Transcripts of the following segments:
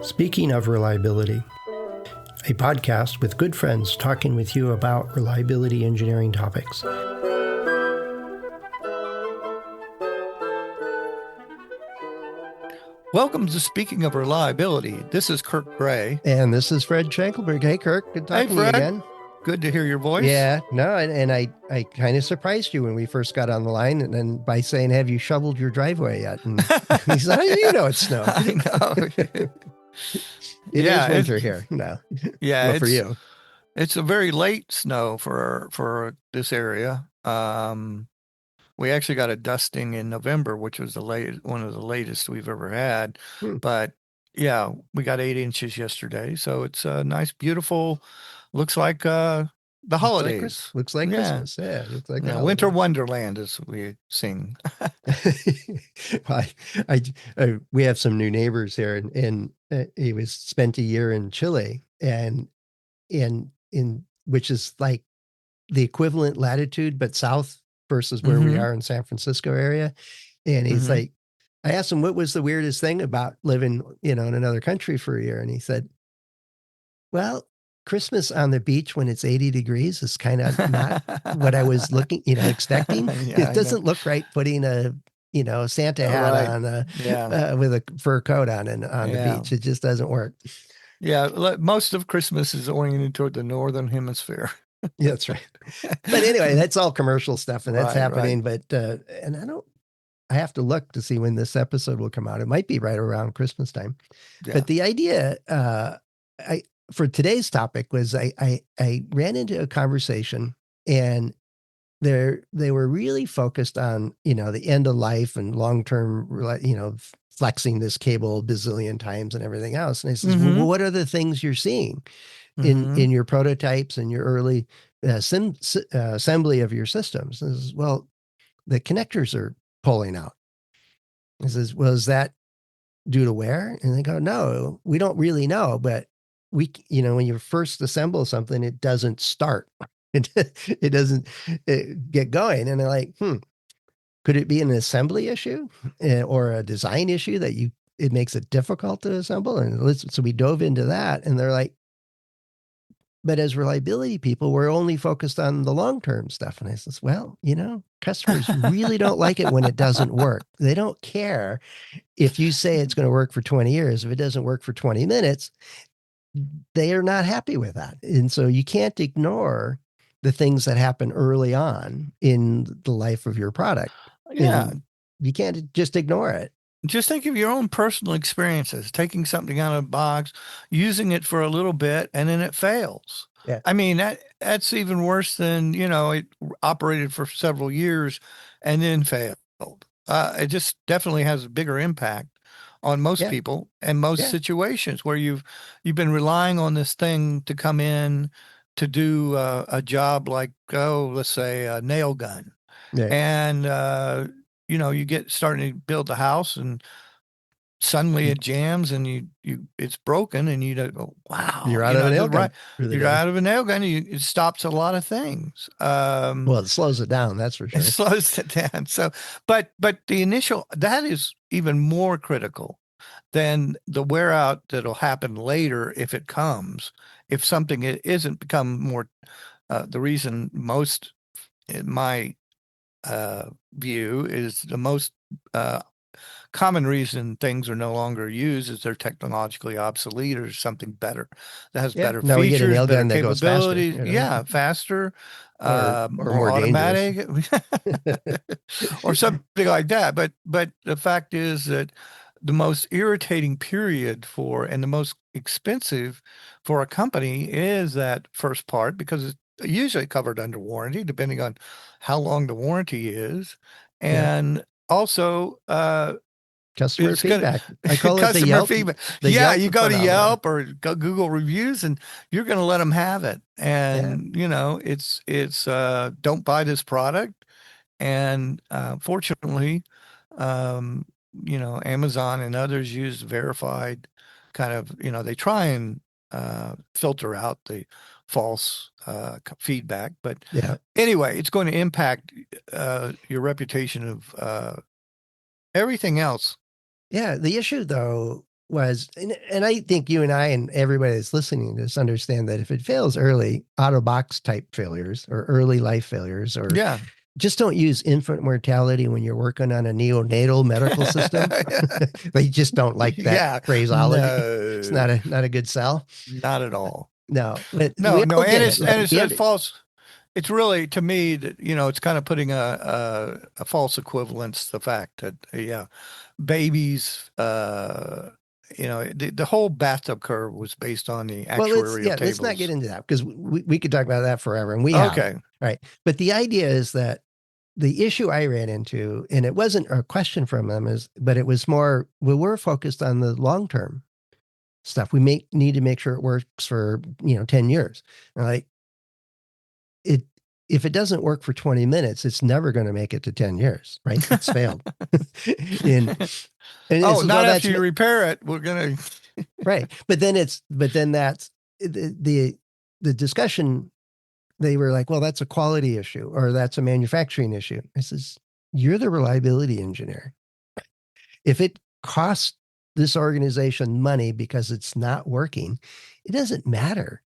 Speaking of reliability, a podcast with good friends talking with you about reliability engineering topics. Welcome to Speaking of Reliability. This is Kirk Gray. And this is Fred Schenkelberg. Hey, Kirk. Good talking to you again. Good to hear your voice. Yeah, no, and I kind of surprised you when we first got on the line and by saying, have you shoveled your driveway yet? And he said, you know it's snow. I know. It is winter here. No. Yeah. Well, for you. It's a very late snow for this area. We actually got a dusting in November, which was one of the latest we've ever had. But yeah, we got 8 inches yesterday. So it's nice, beautiful. Looks like the holidays. Looks like Christmas. Yeah, looks like Winter Wonderland, as we sing. We have some new neighbors here, and he spent a year in Chile, and in which is like the equivalent latitude, but south versus where we are in San Francisco area. And he's like, I asked him what was the weirdest thing about living, in another country for a year, and he said, well, Christmas on the beach when it's 80 degrees is kind of not what I was expecting. It doesn't look right putting a Santa hat on with a fur coat on the beach. It just doesn't work. Yeah, most of Christmas is oriented toward the northern hemisphere. Yeah, that's right. But anyway, that's all commercial stuff, and that's happening. Right. But and I have to look to see when this episode will come out. It might be right around Christmas time. Yeah. But the idea, for today's topic was I ran into a conversation, and they were really focused on the end of life and long term flexing this cable a bazillion times and everything else. And I says, well, what are the things you're seeing in your prototypes and your early assembly of your systems? And says, well, the connectors are pulling out. I says, well, is that due to wear? And they go, no, we don't really know, but when you first assemble something, it doesn't start. It doesn't get going. And they're like, could it be an assembly issue or a design issue that it makes it difficult to assemble? And so we dove into that, and they're like, but as reliability people, we're only focused on the long-term stuff. And I says, well, customers really don't like it when it doesn't work. They don't care if you say it's going to work for 20 years. If it doesn't work for 20 minutes, they are not happy with that. And so you can't ignore the things that happen early on in the life of your product. Yeah. And you can't just ignore it. Just think of your own personal experiences, taking something out of a box, using it for a little bit, and then it fails. Yeah. I mean, that's even worse than, it operated for several years and then failed. It just definitely has a bigger impact on most people and most situations where you've been relying on this thing to come in to do a job like, let's say a nail gun. Yeah. And, you get starting to build the house, and suddenly it jams, and it's broken, and you don't go, wow. You're out of a nail gun. You're out of a nail gun. It stops a lot of things. Well, it slows it down. That's for sure. It slows it down. So, but the initial, that is even more critical than the wear out that'll happen later if it comes. If something isn't become more, the reason most, in my view, is the most common reason things are no longer used is they're technologically obsolete or something better that has better features, we get a nail gun that goes faster. Yeah, faster, or more automatic, or something like that. But the fact is that the most irritating period and the most expensive for a company is that first part, because it's usually covered under warranty, depending on how long the warranty is. And also, customer feedback. I call it the Yelp feedback. Yelp you go to Yelp or go Google reviews, and you're going to let them have it. And, it's don't buy this product. And fortunately, Amazon and others use verified kind of, they try and filter out the false feedback. But anyway, it's going to impact your reputation of Everything else. Yeah. The issue, though, was, and I think you and I and everybody that's listening to this understand that if it fails early, out of box type failures or early life failures, or just don't use infant mortality when you're working on a neonatal medical system. They just don't like that phraseology. No. It's not a good sell. Not at all. No, but no, we all and get it's it. Like, and it's false. It's really, to me, that it's kind of putting a false equivalence. The fact that babies, the whole bathtub curve was based on the actuarial tables. Let's not get into that because we could talk about that forever, and we okay. have. Right. But the idea is that the issue I ran into, and it wasn't a question from them, but it was more, we're focused on the long-term stuff. We need to make sure it works for, 10 years. And like, if it doesn't work for 20 minutes, it's never going to make it to 10 years, right? It's failed. and not after you repair it, we're going to. Right. But then that's the discussion. They were like, well, that's a quality issue or that's a manufacturing issue. I says, you're the reliability engineer. If it costs this organization money because it's not working, it doesn't matter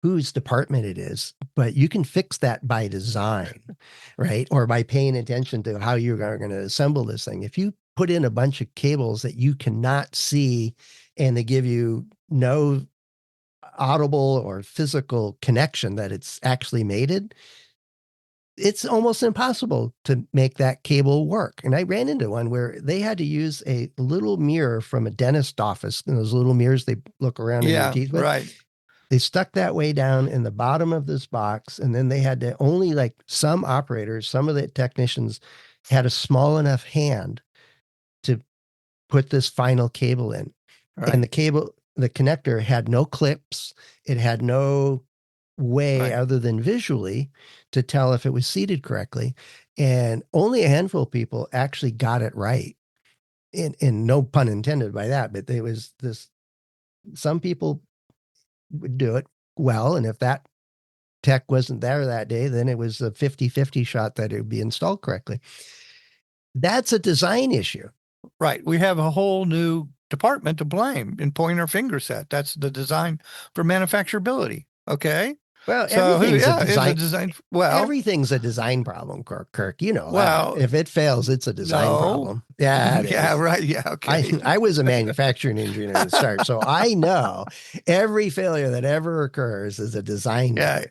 whose department it is, but you can fix that by design, right? Or by paying attention to how you're going to assemble this thing. If you put in a bunch of cables that you cannot see and they give you no audible or physical connection that it's actually mated, it's almost impossible to make that cable work. And I ran into one where they had to use a little mirror from a dentist office, and those little mirrors they look around in your teeth with. Right. They stuck that way down in the bottom of this box, and then they had to only, like, some operators, some of the technicians had a small enough hand to put this final cable in. Right. And the connector had no clips. It had no way other than visually to tell if it was seated correctly. And only a handful of people actually got it right. And no pun intended by that, but there was some people would do it well. And if that tech wasn't there that day, then it was a 50-50 shot that it would be installed correctly. That's a design issue. Right. We have a whole new department to blame and point our fingers at. That's the design for manufacturability. Okay. Well, everything's a design. Well, everything's a design problem, Kirk. You know that. If it fails, it's a design problem. Yeah. Yeah. Right. Yeah. Okay. I was a manufacturing engineer to start, so I know every failure that ever occurs is a design. Yeah.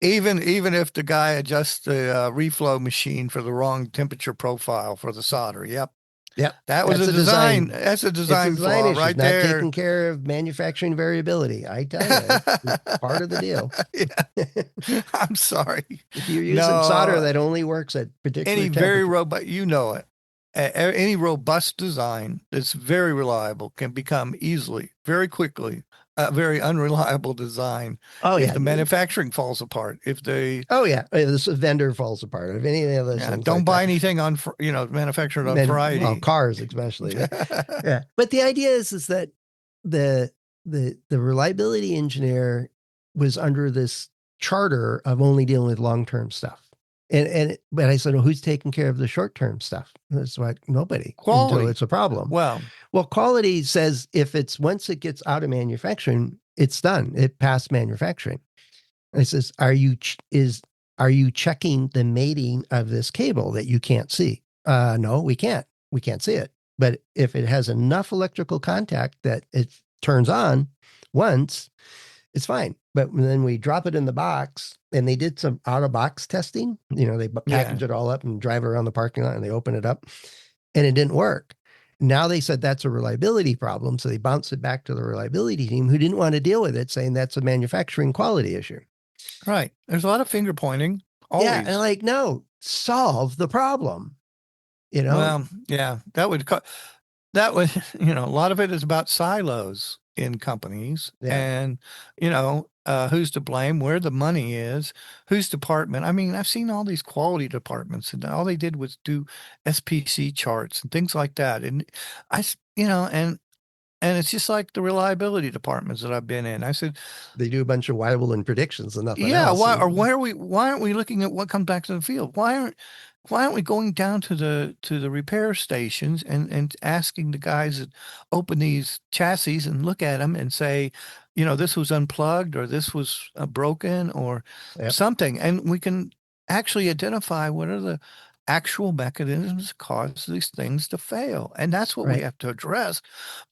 Even if the guy adjusts the reflow machine for the wrong temperature profile for the solder. Yep. Yeah, that was a design. That's a design flaw right there. Not taking care of manufacturing variability. I tell you, it's part of the deal. Yeah. I'm sorry. If you're using solder that only works at particular very robust, any robust design that's very reliable can become easily, very quickly, a very unreliable design. If the manufacturing falls apart, if this vendor falls apart, if any of those things, don't buy anything on manufactured on Friday. Well, cars especially. Yeah. But the idea is that the reliability engineer was under this charter of only dealing with long-term stuff. But I said, well, who's taking care of the short-term stuff? That's like nobody. Quality. Until it's a problem. Well, quality says once it gets out of manufacturing, it's done. It passed manufacturing. And it says, are you checking the mating of this cable that you can't see? No, we can't. We can't see it. But if it has enough electrical contact that it turns on once, it's fine. But then we drop it in the box, and they did some out-of-box testing. They package it all up and drive it around the parking lot, and they open it up, and it didn't work. Now they said that's a reliability problem, so they bounced it back to the reliability team, who didn't want to deal with it, saying that's a manufacturing quality issue. Right. There's a lot of finger pointing. Always. Yeah, and no, solve the problem. Well, yeah, that would, a lot of it is about silos in companies, and who's to blame, where the money is, whose department. I mean, I've seen all these quality departments, and all they did was do SPC charts and things like that. And and it's just like the reliability departments that I've been in. I said they do a bunch of Weibull and predictions and nothing else. Why aren't we looking at what comes back to the field? Why why aren't we going down to the repair stations and asking the guys that open these chassis and look at them and say, this was unplugged or this was broken or Yep. something, and we can actually identify what are the actual mechanisms that cause these things to fail, and that's what we Right. have to address.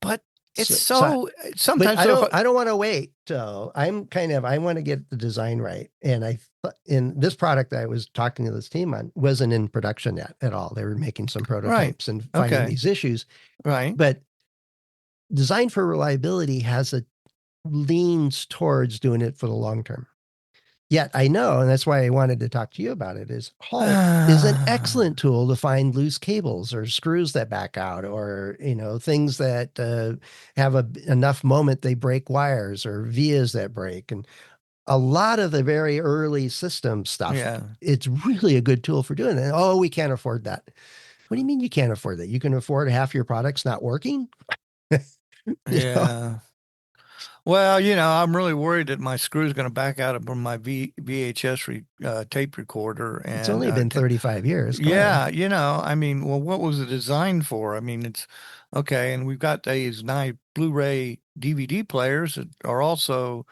But it's But sometimes I don't want to wait. So I want to get the design right. And in this product I was talking to this team on wasn't in production yet at all. They were making some prototypes and finding these issues. Right. But design for reliability leans towards doing it for the long term. Yet I know, and that's why I wanted to talk to you about it, is Halt is an excellent tool to find loose cables or screws that back out, or things that have enough moment they break wires, or vias that break, and a lot of the very early system stuff. Yeah. It's really a good tool for doing it. Oh, we can't afford that. What do you mean you can't afford that? You can afford half your products not working? Yeah. Well, I'm really worried that my screw is going to back out from my VHS tape recorder. And it's only been 35 years. Come yeah, on. I mean, well, what was it designed for? I mean, it's okay. And we've got these nice Blu-ray DVD players that are also,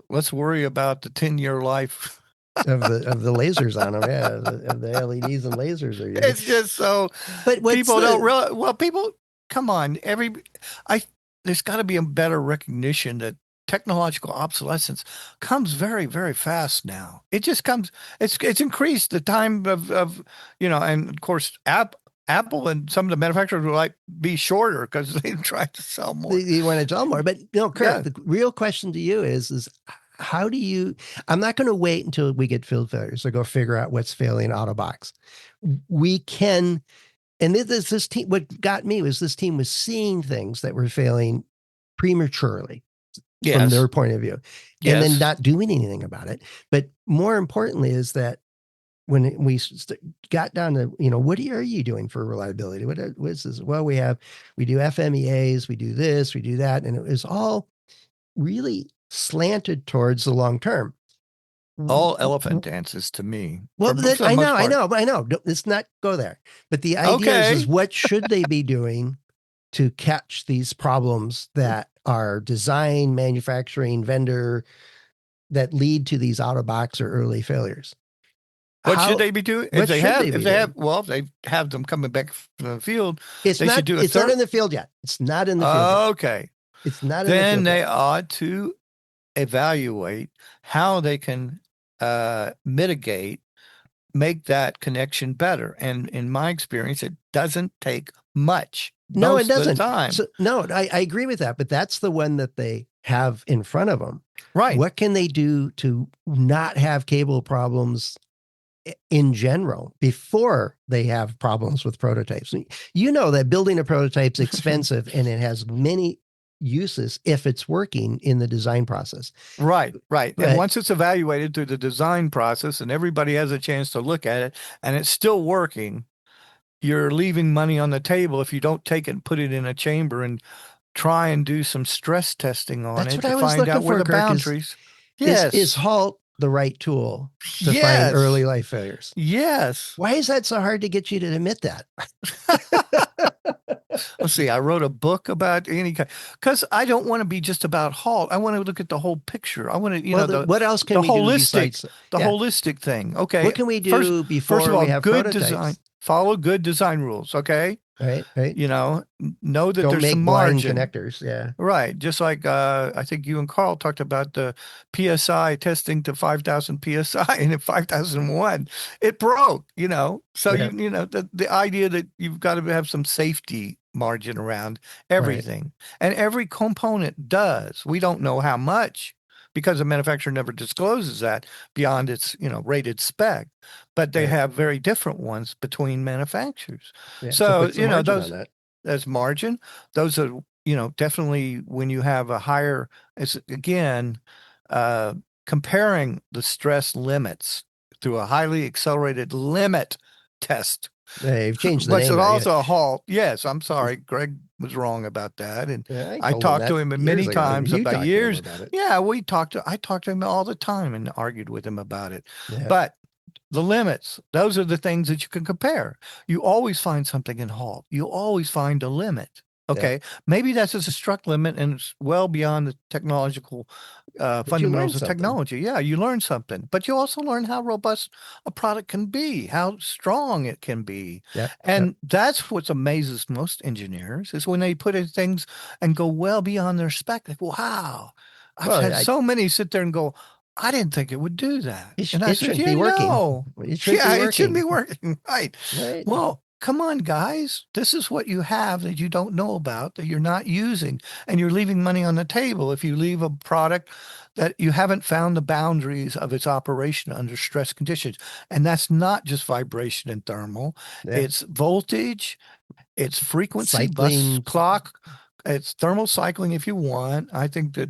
let's worry about the 10-year life of the lasers on them, yeah, of the LEDs and lasers are using. It's just so, but people don't realize. Well, people, come on, there's got to be a better recognition that technological obsolescence comes very, very fast now. It just comes. It's increased the time of and of course Apple and some of the manufacturers will be shorter because they try to sell more. You want to sell more, but Kirk, the real question to you is how do you? I'm not going to wait until we get field failures to go figure out what's failing out of box. We can. And this team, what got me was this team was seeing things that were failing prematurely from their point of view, and then not doing anything about it. But more importantly is that when we got down to, what are you doing for reliability? What is this? Well, we do FMEAs, we do this, we do that. And it was all really slanted towards the long term. All elephant dances to me. Well, I know. Let's not go there. But the idea is what should they be doing to catch these problems that are design, manufacturing, vendor that lead to these out of box or early failures? What should they be doing? If they have them coming back from the field, it's not in the field yet. It's not in the field. Okay. It's not in the field. Then they ought to evaluate how they can mitigate, make that connection better. And in my experience, it doesn't take much. No, it doesn't. So, no, I agree with that, but that's the one that they have in front of them. Right. What can they do to not have cable problems in general before they have problems with prototypes? You know that building a prototype is expensive and it has many uses if it's working in the design process. Right. And once it's evaluated through the design process and everybody has a chance to look at it and it's still working, you're leaving money on the table if you don't take it and put it in a chamber and try and do some stress testing on it to find out where the boundaries. Is Halt the right tool to find early life failures? Yes. Why is that so hard to get you to admit that? Let's see. I wrote a book about any kind because I don't want to be just about Halt. I want to look at the whole picture. I want to, what else can we do besides the holistic thing? Okay. What can we do before we have good prototypes? Design? Follow good design rules. Okay. Right. Know that don't there's make some margin connectors. Yeah. Right. Just like I think you and Carl talked about the PSI testing to 5,000 PSI, and at 5,001, it broke. So the idea that you've got to have some safety margin around everything, and every component does. We don't know how much, because the manufacturer never discloses that beyond its rated spec, but they have very different ones between manufacturers. So those as margin, those are definitely when you have a higher. It's again comparing the stress limits through a highly accelerated limit test. They've changed the but name. But also a Halt. Yes, I'm sorry. Greg was wrong about that. And I talked to him many times about years. Yeah, I talked to him all the time and argued with him about it. Yeah. But The limits, those are the things that you can compare. You always find something in halt. You always find a limit. Yeah. Okay. Maybe that's just a struck limit and it's well beyond the technological But you learn fundamentals of something. technology. Yeah, you learn something, but you also learn how robust a product can be, how strong it can be. Yeah. And that's what amazes most engineers is when they put in things and go well beyond their spec. Like, wow, I've Well, had so many sit there and go, I didn't think it would do that. And I it said, shouldn't yeah, be working. no. It shouldn't Yeah, be it should be working. working. Right. Right. Well, come on, guys. This is what you have that you don't know about, that you're not using. And you're leaving money on the table if you leave a product that you haven't found the boundaries of its operation under stress conditions. And that's not just vibration and thermal, Yeah. it's voltage, it's frequency, bus Cycling. clock, it's thermal cycling if you want. I think that,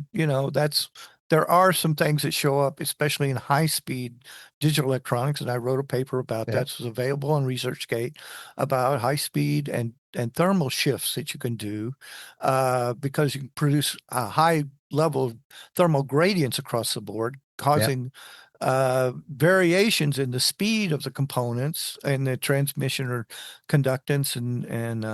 there are some things that show up, especially in high speed digital electronics. And I wrote a paper about Yeah. that. It's available on ResearchGate about high speed and thermal shifts that you can do because you can produce a high level of thermal gradients across the board, causing variations in the speed of the components and the transmission or conductance and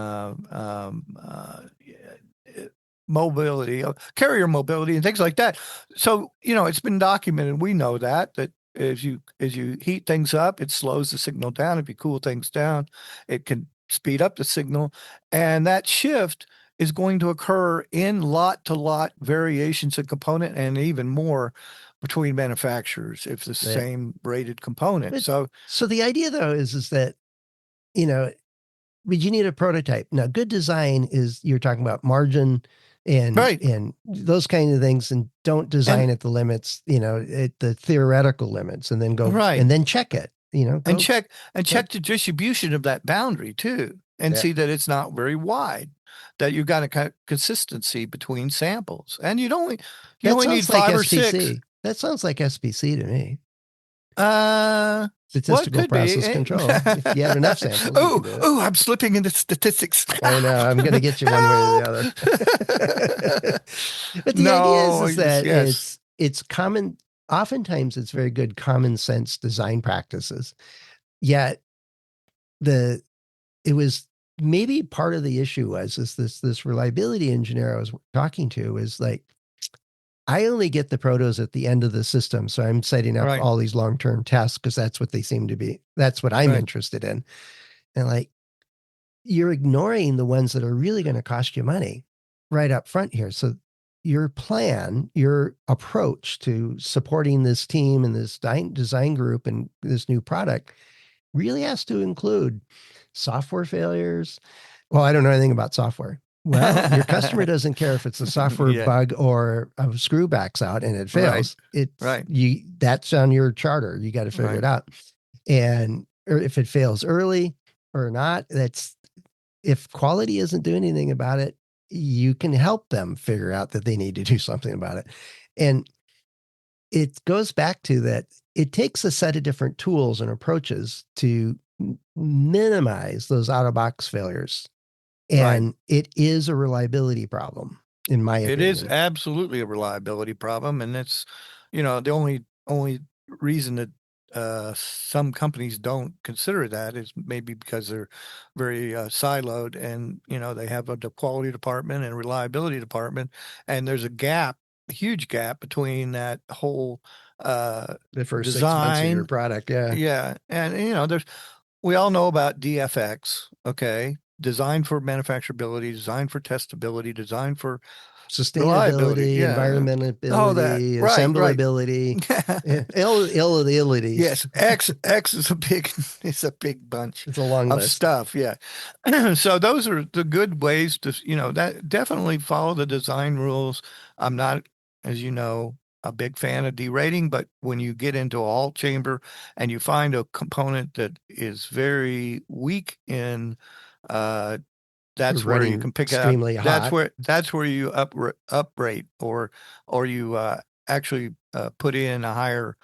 mobility, carrier mobility, and things like that. So it's been documented. We know that as you heat things up, it slows the signal down. If you cool things down, it can speed up the signal, and that shift is going to occur in lot to lot variations of component and even more between manufacturers if the Yeah. same rated component. So the idea though is that, but you need a prototype. Now, good design is you're talking about margin right, and those kind of things, and don't design and at the limits, at the theoretical limits, and then go right, and then check it. and Go check the distribution of that boundary too, and yeah. see that it's not very wide, that you've got a consistency between samples, and you That only need sounds like 5 or 6. SPC. That sounds like SPC to me. Well, it Statistical could be. process control. If you have enough samples, you can do it. Oh, I'm slipping into statistics. I know. I'm going to get you one way or Help! the other. But the idea No, is that yes, it's common. Oftentimes, it's very good common sense design practices. Yet the it was maybe part of the issue was is this reliability engineer I was talking to is like, I only get the protos at the end of the system. So I'm setting up right, all these long-term tests because that's what they seem to be. That's what I'm right, interested in. And like, you're ignoring the ones that are really going to cost you money right up front here. So your plan, your approach to supporting this team and this design group and this new product really has to include software failures. Well, I don't know anything about software. Well, your customer doesn't care if it's a software yeah, bug or a screw backs out and it right, fails. It's right, that's on your charter. You got to figure it right. out. And or if it fails early or not, that's if quality isn't doing anything about it, you can help them figure out that they need to do something about it. And it goes back to that it takes a set of different tools and approaches to minimize those out of box failures. Right. And it is a reliability problem, in my It is opinion. absolutely a reliability problem, and it's, the only reason that some companies don't consider that is maybe because they're very siloed, and they have the quality department and reliability department, and there's a huge gap between that whole The first 6 months of your design. product. Yeah. Yeah, and we all know about DFX, okay? Design for manufacturability, design for testability, design for reliability. Sustainability, Yeah. Oh, that. environmentability, Right, right. assemblability, illabilities. Yes, X is a big it's a big bunch It's a long of list. stuff. Yeah. So those are the good ways to, that definitely follow the design rules. I'm not, as you know, a big fan of derating, but when you get into a halt chamber and you find a component that is very weak in uh that's where you Running can pick it up. extremely That's hot. where you uprate or you actually put in a higher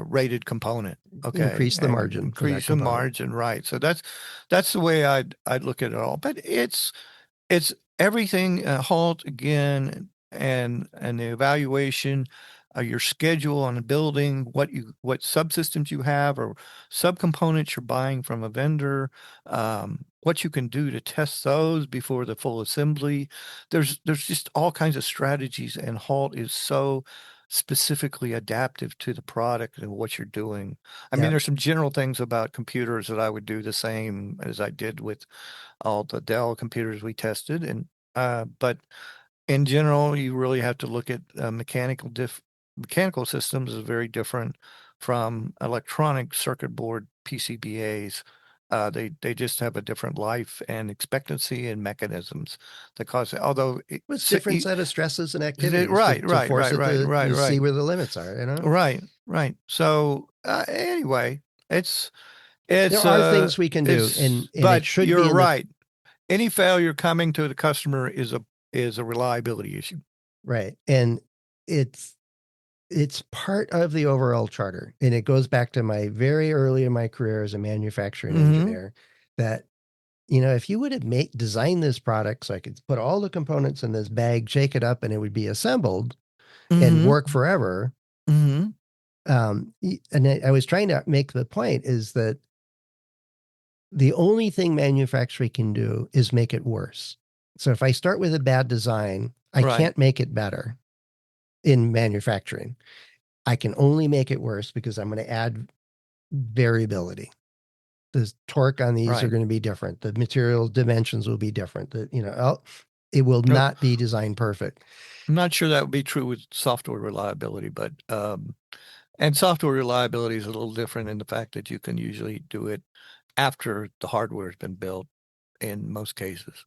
rated component. Okay, Increase the and margin for that increase the component. margin. Right. So that's the way I'd look at it all. But it's everything halt again and the evaluation. your schedule on the building, what subsystems you have or subcomponents you're buying from a vendor, what you can do to test those before the full assembly. There's just all kinds of strategies, and Halt is so specifically adaptive to the product and what you're doing. I mean, Yeah. there's some general things about computers that I would do the same as I did with all the Dell computers we tested, and but in general, you really have to look at mechanical systems is very different from electronic circuit board PCBAs. They just have a different life and expectancy and mechanisms that cause it. Although It's different set of stresses and activities right, to right, force right, it right, right, to see right, where the limits are, you know? right, right. So anyway, There it's are things we can do, and it but should be you're in the right. Any failure coming to the customer is a reliability issue. right. And it's part of the overall charter. And it goes back to my very early in my career as a manufacturing Mm-hmm. engineer that, if you would have designed this product so I could put all the components in this bag, shake it up, and it would be assembled and Mm-hmm. work forever. Mm-hmm. And I was trying to make the point is that the only thing manufacturing can do is make it worse. So if I start with a bad design, I Right. can't make it better in manufacturing. I can only make it worse because I'm going to add variability. The torque on these are Right. going to be different. The material dimensions will be different. It will No, not be designed perfect. I'm not sure that would be true with software reliability, but and software reliability is a little different in the fact that you can usually do it after the hardware has been built in most cases.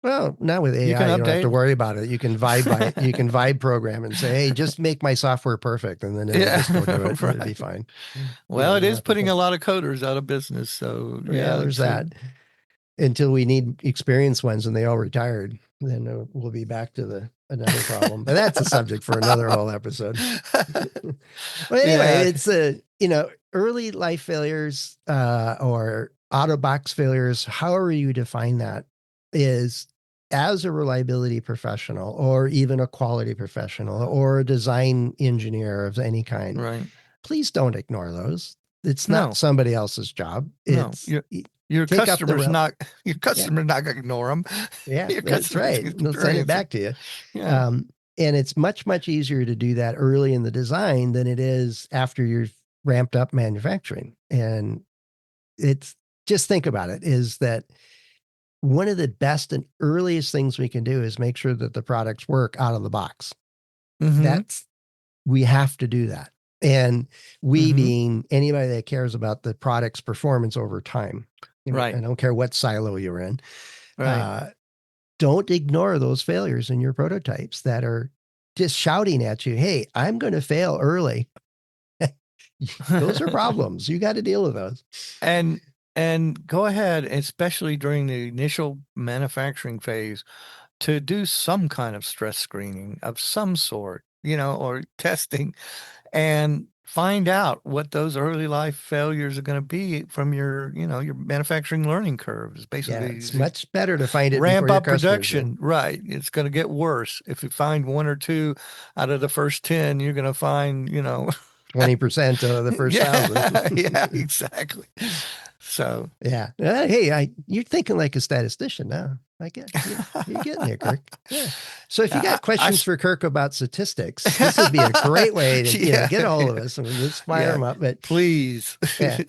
Well, now with You can AI, you don't have to update. worry about it. You can you can vibe program and say, "Hey, just make my software perfect," and then it'll Yeah, just go do it, and it'll be right. fine. Well, it You don't is have to putting think. a lot of coders out of business. So Yeah, yeah, there's that. Until we need experienced ones and they all retired, then we'll be back to another problem. But that's a subject for another whole episode. Well, anyway, yeah. it's early life failures or out of box failures, however you define that, is as a reliability professional or even a quality professional or a design engineer of any kind, Right. please don't ignore those. It's not No. somebody else's job. No. It's Your take up the customer's rel. not your Yeah, customer's not going to ignore them. yeah, Your that's customer's right. going to They'll send it experience it. back to you. Yeah. Um, and it's much, much easier to do that early in the design than it is after you're ramped up manufacturing. And it's just think about it is that one of the best and earliest things we can do is make sure that the products work out of the box. Mm-hmm. That's, we have to do that. And we Mm-hmm. being anybody that cares about the product's performance over time. Right. I don't care what silo you're in. Right. Uh, don't ignore those failures in your prototypes that are just shouting at you, hey, I'm going to fail early. Those are problems. You got to deal with those. And go ahead, especially during the initial manufacturing phase, to do some kind of stress screening of some sort, or testing, and find out what those early life failures are going to be from your manufacturing learning curves. Yeah, Basically, it's much better to find it before ramp your up customers do. production, right? It's going to get worse. If you find one or two out of the first 10, you're going to find, 20% of the first yeah, 1,000. yeah, exactly. So, Yeah. Hey, you're thinking like a statistician now. I get you're getting there, Kirk. Yeah. So if you got questions for Kirk about statistics, this would be a great way to yeah, get a hold of us and let's fire yeah, them up. But please. yeah,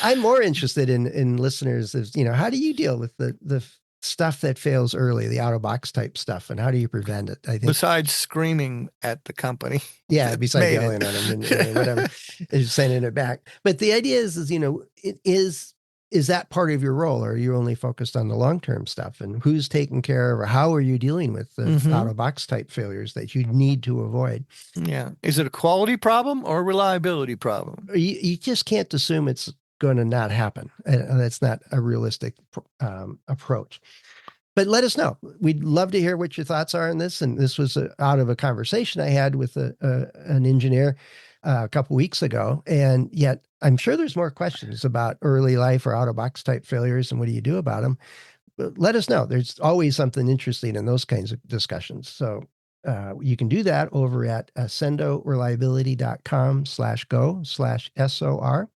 I'm more interested in listeners is how do you deal with the stuff that fails early, the out of box type stuff, and how do you prevent it? I think Besides screaming at the company yeah, that besides made yelling it. at them and whatever, and sending it back. But the idea is it is that part of your role, or are you only focused on the long term stuff? And who's taking care of, or how are you dealing with the out of box type failures that you need to avoid? Yeah. Is it a quality problem or a reliability problem? You just can't assume it's going to not happen. That's not a realistic approach. But let us know. We'd love to hear what your thoughts are on this. And this was out of a conversation I had with an engineer a couple weeks ago. And yet I'm sure there's more questions about early life or out of box type failures and what do you do about them. But let us know. There's always something interesting in those kinds of discussions. So you can do that over at accendoreliability.com/go/SOR.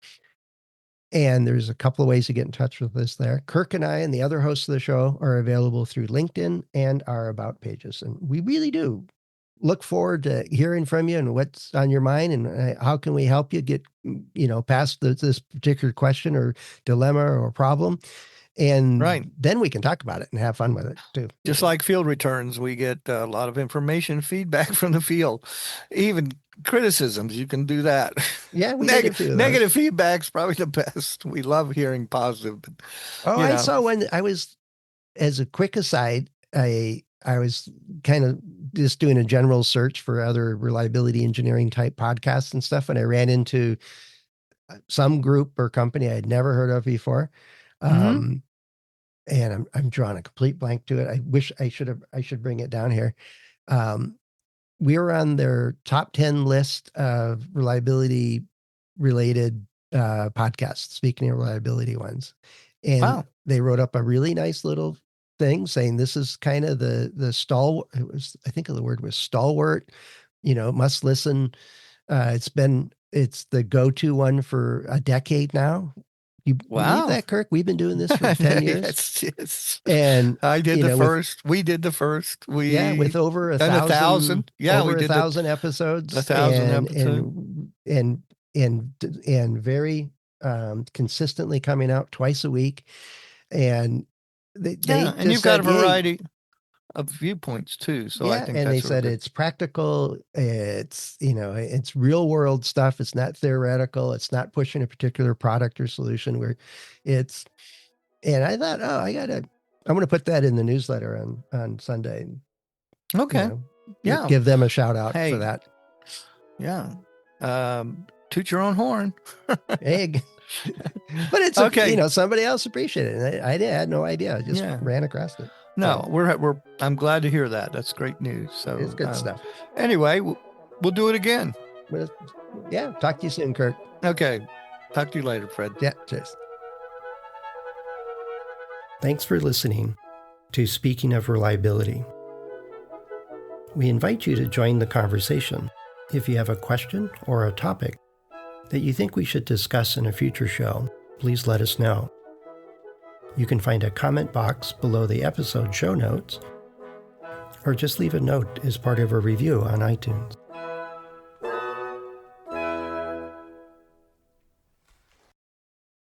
And there's a couple of ways to get in touch with us there. Kirk and I and the other hosts of the show are available through LinkedIn and our About pages. And we really do look forward to hearing from you and what's on your mind and how can we help you get, past this particular question or dilemma or problem. And then we can talk about it and have fun with it too. Just like field returns, we get a lot of information, feedback from the field, even criticisms. You can do that. Yeah, we negative feedback's probably the best. We love hearing positive. But, I saw when I was, as a quick aside, I was kind of just doing a general search for other reliability engineering type podcasts and stuff, and I ran into some group or company I had never heard of before. And I'm drawing a complete blank to it. I wish I should bring it down here. We were on their top 10 list of reliability related podcasts, speaking of reliability ones. And they wrote up a really nice little thing saying this is kind of the stalwart. I think the word was stalwart, must listen. It's the go-to one for a decade now. You believe that, Kirk? We've been doing this for 10 years. Yes. And I did the first. We did the first. With over 1,000. Yeah, over 1,000 episodes. 1,000 episodes. And very consistently coming out twice a week. And and you've got a variety of viewpoints too. So I think they said it's practical. It's, it's real world stuff. It's not theoretical. It's not pushing a particular product or solution and I thought, I'm going to put that in the newsletter on Sunday. Okay. Give them a shout out for that. Yeah. Toot your own horn. Hey, but it's okay. Somebody else appreciated it. I had no idea. I just ran across it. No, I'm glad to hear that. That's great news. So it's good stuff. Anyway, we'll do it again. Talk to you soon, Kirk. Okay. Talk to you later, Fred. Yeah, cheers. Thanks for listening to Speaking of Reliability. We invite you to join the conversation. If you have a question or a topic that you think we should discuss in a future show, please let us know. You can find a comment box below the episode show notes, or just leave a note as part of a review on iTunes.